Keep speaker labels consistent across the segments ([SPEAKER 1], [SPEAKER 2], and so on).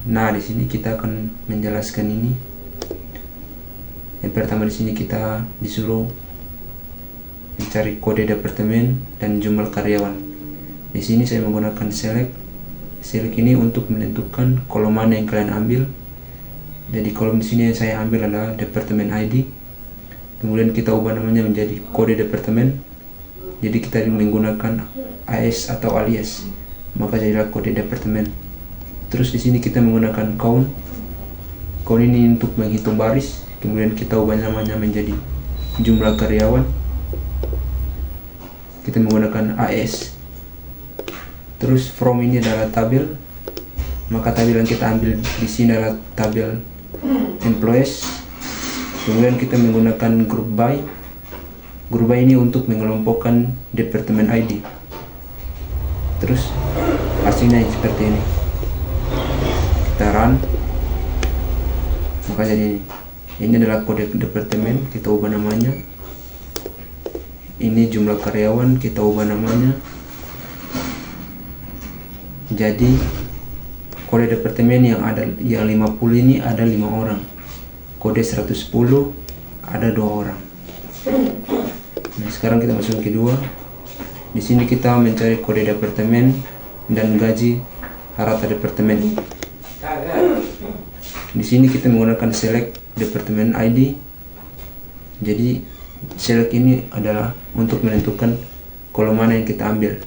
[SPEAKER 1] Nah, di sini kita akan menjelaskan ini. Yang pertama, di sini kita disuruh mencari kode departemen dan jumlah karyawan. Di sini saya menggunakan select. Select ini untuk menentukan kolom mana yang kalian ambil. Jadi kolom di sini yang saya ambil adalah departemen ID. Kemudian kita ubah namanya menjadi kode departemen. Jadi kita menggunakan AS atau alias, maka jadilah kode departemen. Terus di sini kita menggunakan count. Count ini untuk menghitung baris. Kemudian kita ubah namanya menjadi jumlah karyawan. Kita menggunakan AS. Terus from ini adalah tabel, maka tabel yang kita ambil di sini adalah tabel employees. Kemudian kita menggunakan group by. Group by ini untuk mengelompokkan departemen ID. Terus hasilnya seperti ini. Kita run, maka jadi ini adalah kode departemen, kita ubah namanya. Ini jumlah karyawan, kita ubah namanya. Jadi kode departemen yang 50 ini ada 5 orang. Kode 110 ada 2 orang. Nah, sekarang kita masuk ke kedua. Di sini kita mencari kode departemen dan gaji rata departemen. Di sini kita menggunakan select departemen ID. Jadi select ini adalah untuk menentukan kolom mana yang kita ambil.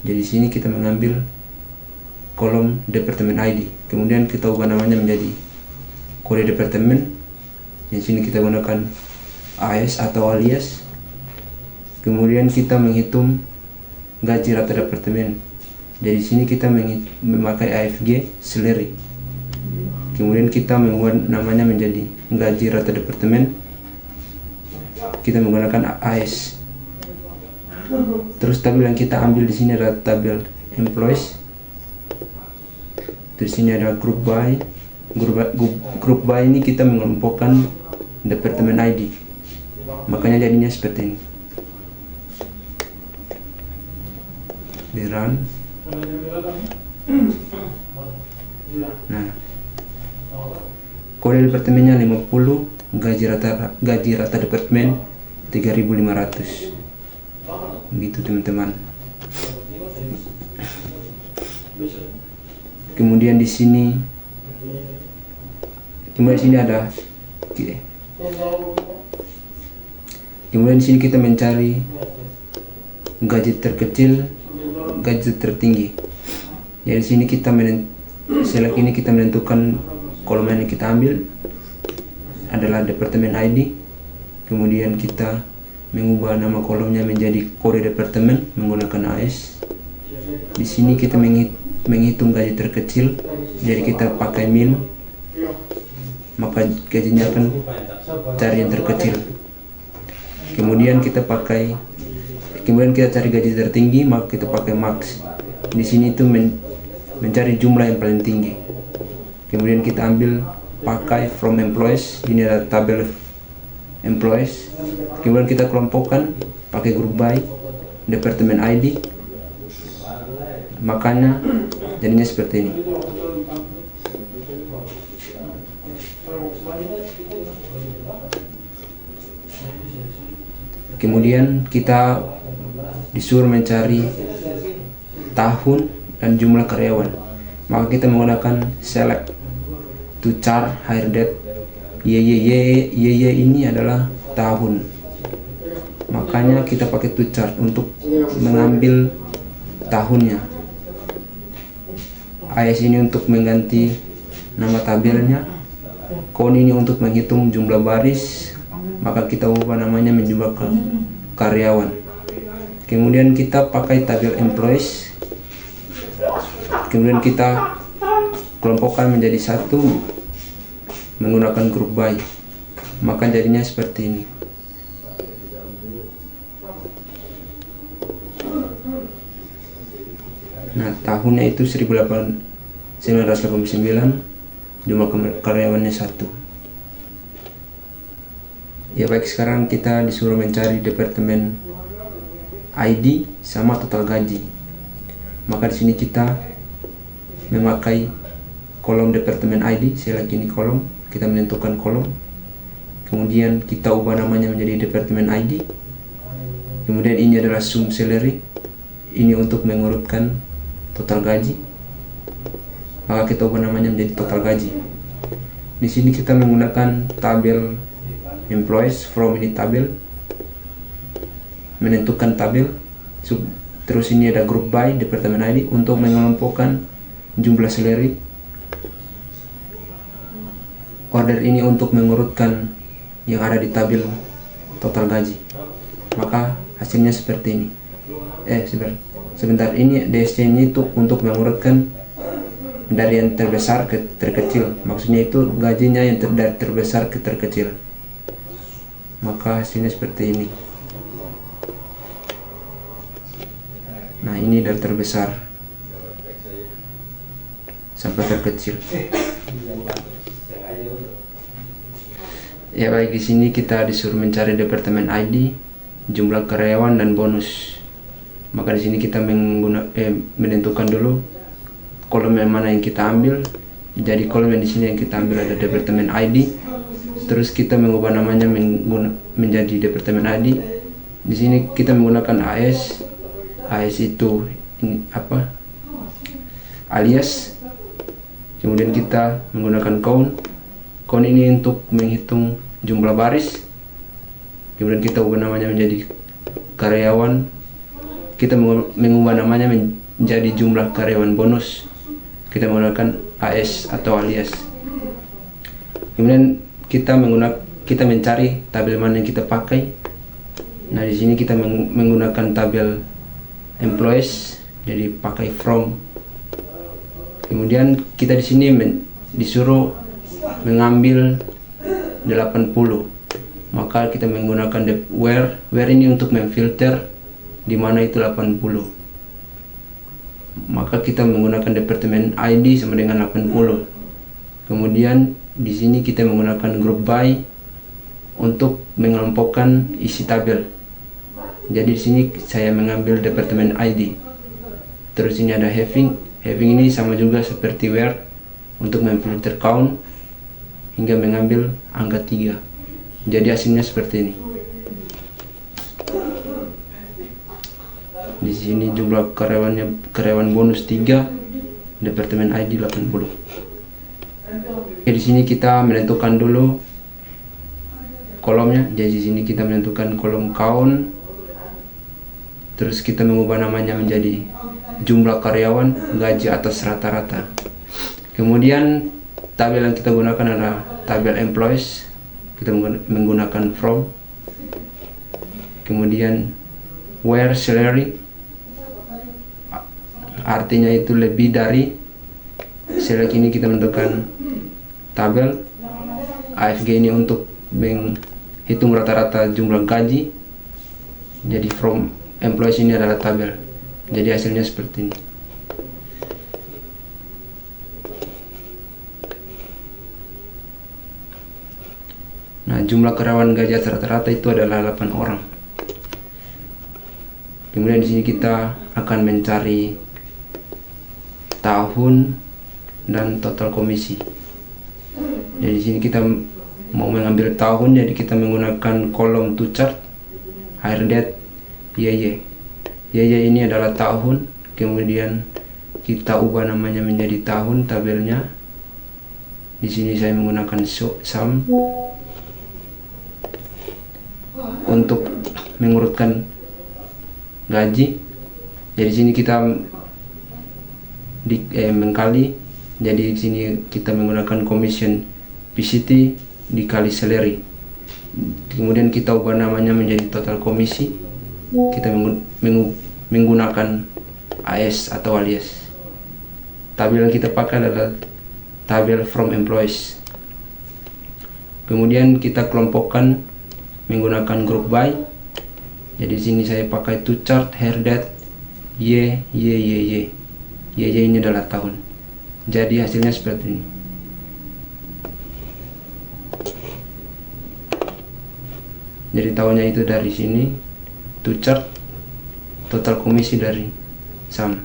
[SPEAKER 1] Jadi di sini kita mengambil kolom departemen ID. Kemudian kita ubah namanya menjadi kode departemen. Di sini kita gunakan AS atau alias. Kemudian kita menghitung gaji rata departemen. Jadi di sini kita memakai AFG salary. Kemudian kita mengubah namanya menjadi gaji rata departemen. Kita menggunakan AS. Terus tabel yang kita ambil di sini adalah tabel employees. Di sini ada group by. Group by ini kita mengelompokkan departemen ID. Makanya jadinya seperti ini. Di run. Nah, kode departemennya 50, gaji rata departemen 3.500. Begitu teman-teman. Kemudian di sini ada kemudian di sini kita mencari gaji terkecil, gaji tertinggi. Jadi di sini kita select ini kita menentukan kolom yang kita ambil adalah departemen ID. Kemudian kita mengubah nama kolomnya menjadi kode departemen menggunakan AS. Di sini kita menghitung gaji terkecil, jadi kita pakai min, maka gajinya akan cari yang terkecil. Kemudian kita cari gaji tertinggi, maka kita pakai max. Di sini itu mencari jumlah yang paling tinggi. Kemudian kita ambil pakai from employees. Ini adalah tabel employees. Kemudian kita kelompokkan pakai group by departemen ID. Makanya jadinya seperti ini. Kemudian kita disuruh mencari tahun dan jumlah karyawan, maka kita menggunakan select to chart hire date. YY ini adalah tahun, makanya kita pakai to chart untuk mengambil tahunnya. AS ini untuk mengganti nama tabelnya. Count ini untuk menghitung jumlah baris, maka kita ubah namanya menjadi karyawan. Kemudian kita pakai tabel employees. Kemudian kita kelompokkan menjadi satu menggunakan group by, maka jadinya seperti ini. Nah, tahunnya itu 1989, jumlah karyawannya 1. Ya baik, sekarang kita disuruh mencari departemen ID sama total gaji. Maka di sini kita memakai kolom departemen ID, select ini kolom, kita menentukan kolom, kemudian kita ubah namanya menjadi departemen ID. Kemudian ini adalah sum salary, ini untuk mengurutkan total gaji, maka kita ubah namanya menjadi total gaji. Di sini kita menggunakan tabel employees from, ini tabel, menentukan tabel. Terus ini ada group by departemen ID untuk mengelompokkan jumlah salary. Order ini untuk mengurutkan yang ada di tabel total gaji, maka hasilnya seperti ini. Sebentar, ini DSC ini itu untuk mengurutkan dari yang terbesar ke terkecil, maksudnya itu gajinya yang dari terbesar ke terkecil, maka hasilnya seperti ini. Nah, ini dari terbesar sampai terkecil. Ya baik, di sini kita disuruh mencari departemen ID, jumlah karyawan dan bonus. Maka di sini kita menentukan dulu kolom yang mana yang kita ambil. Jadi kolom yang di sini yang kita ambil ada departemen ID. Terus kita mengubah namanya menjadi departemen ID. Di sini kita menggunakan AS. AS itu ini apa? Alias. Kemudian kita menggunakan count. Count ini untuk menghitung jumlah baris. Kemudian kita ubah namanya menjadi karyawan. Kita mengubah namanya menjadi jumlah karyawan bonus. Kita menggunakan AS atau alias. Kemudian kita mencari tabel mana yang kita pakai. Nah, di sini kita menggunakan tabel employees, jadi pakai from. Kemudian kita di sini disuruh mengambil 80, maka kita menggunakan where ini untuk memfilter di mana itu 80, maka kita menggunakan departemen ID sama dengan 80. Kemudian di sini kita menggunakan group by untuk mengelompokkan isi tabel. Jadi di sini saya mengambil departemen ID. Terus ini ada having ini sama juga seperti where untuk memfilter count hingga mengambil angka 3. Jadi hasilnya seperti ini. Di sini jumlah karyawan bonus 3, departemen ID 80. Di sini kita menentukan dulu kolomnya. Jadi di sini kita menentukan kolom count. Terus kita mengubah namanya menjadi jumlah karyawan gaji atas rata-rata. Kemudian tabel yang kita gunakan adalah tabel employees. Kita menggunakan from. Kemudian where salary, artinya itu lebih dari. Select ini kita menentukan tabel. AFG ini untuk menghitung rata-rata jumlah gaji. Jadi from employees ini adalah tabel. Jadi hasilnya seperti ini. Nah, jumlah karyawan gaji rata-rata itu adalah 8 orang. Kemudian di sini kita akan mencari tahun dan total komisi. Jadi di sini kita mau mengambil tahun, jadi kita menggunakan kolom to chart, hire date, YY. YY ini adalah tahun. Kemudian kita ubah namanya menjadi tahun tabelnya. Di sini saya menggunakan sum untuk mengurutkan gaji. Jadi di sini kita mengkali. Jadi di sini kita menggunakan commission PCT dikali salary. Kemudian kita ubah namanya menjadi total komisi. Kita menggunakan AS atau alias. Tabel yang kita pakai adalah tabel from employees. Kemudian kita kelompokkan menggunakan group by. Jadi di sini saya pakai to chart, hire date, Y. Y ini adalah tahun. Jadi hasilnya seperti ini. Jadi tahunnya itu dari sini, to chart, total komisi dari sum.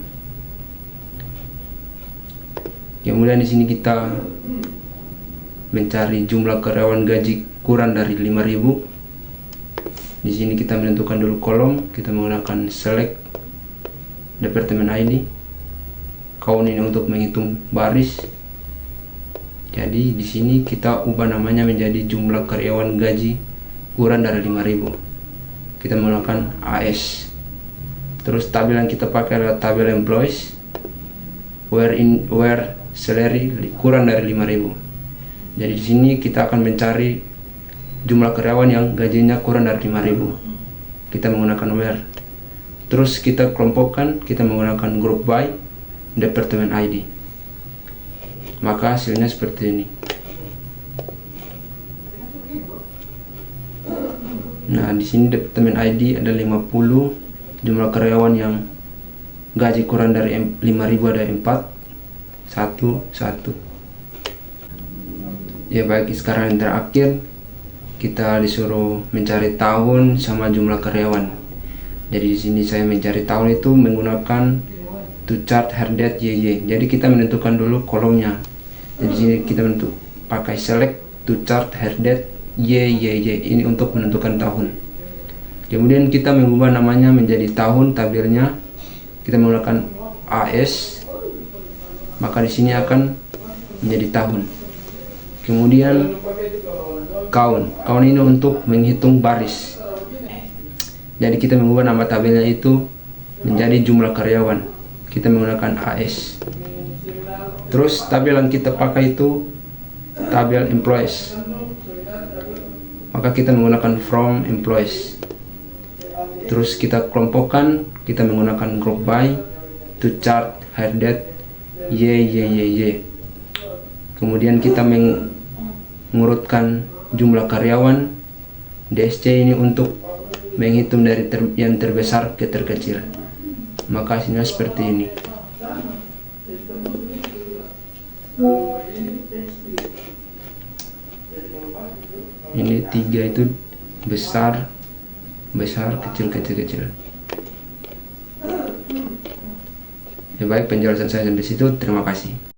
[SPEAKER 1] Kemudian di sini kita mencari jumlah karyawan gaji kurang dari 5.000. Di sini kita menentukan dulu kolom, kita menggunakan select departemen ID. Count ini untuk menghitung baris. Jadi di sini kita ubah namanya menjadi jumlah karyawan gaji kurang dari 5.000. Kita menggunakan AS. Terus tabel yang kita pakai adalah tabel employees, where salary kurang dari 5.000. Jadi di sini kita akan mencari jumlah karyawan yang gajinya kurang dari 5.000. Kita menggunakan where. Terus kita kelompokkan, kita menggunakan group by departemen ID. Maka hasilnya seperti ini. Nah, di sini departemen ID ada 50, jumlah karyawan yang gaji kurang dari 5.000 ada 4, 1. Ya baik, sekarang yang terakhir kita disuruh mencari tahun sama jumlah karyawan. Jadi di sini saya mencari tahun itu menggunakan to chart herdate YY. Jadi kita menentukan dulu kolomnya. Jadi di sini kita pakai select to chart herdate YY. Ini untuk menentukan tahun. Kemudian kita mengubah namanya menjadi tahun tabelnya. Kita menggunakan AS. Maka di sini akan menjadi tahun. Kemudian count ini untuk menghitung baris. Jadi kita mengubah nama tabelnya itu menjadi jumlah karyawan. Kita menggunakan AS. Terus tabel yang kita pakai itu tabel employees. Maka kita menggunakan from employees. Terus kita kelompokkan, kita menggunakan group by to chart herdate Y. Kemudian kita mengurutkan jumlah karyawan. DSC ini untuk menghitung dari yang terbesar ke terkecil. Maka hasilnya seperti ini. Ini 3 itu besar, kecil. Ya baik, penjelasan saya sampai situ. Terima kasih.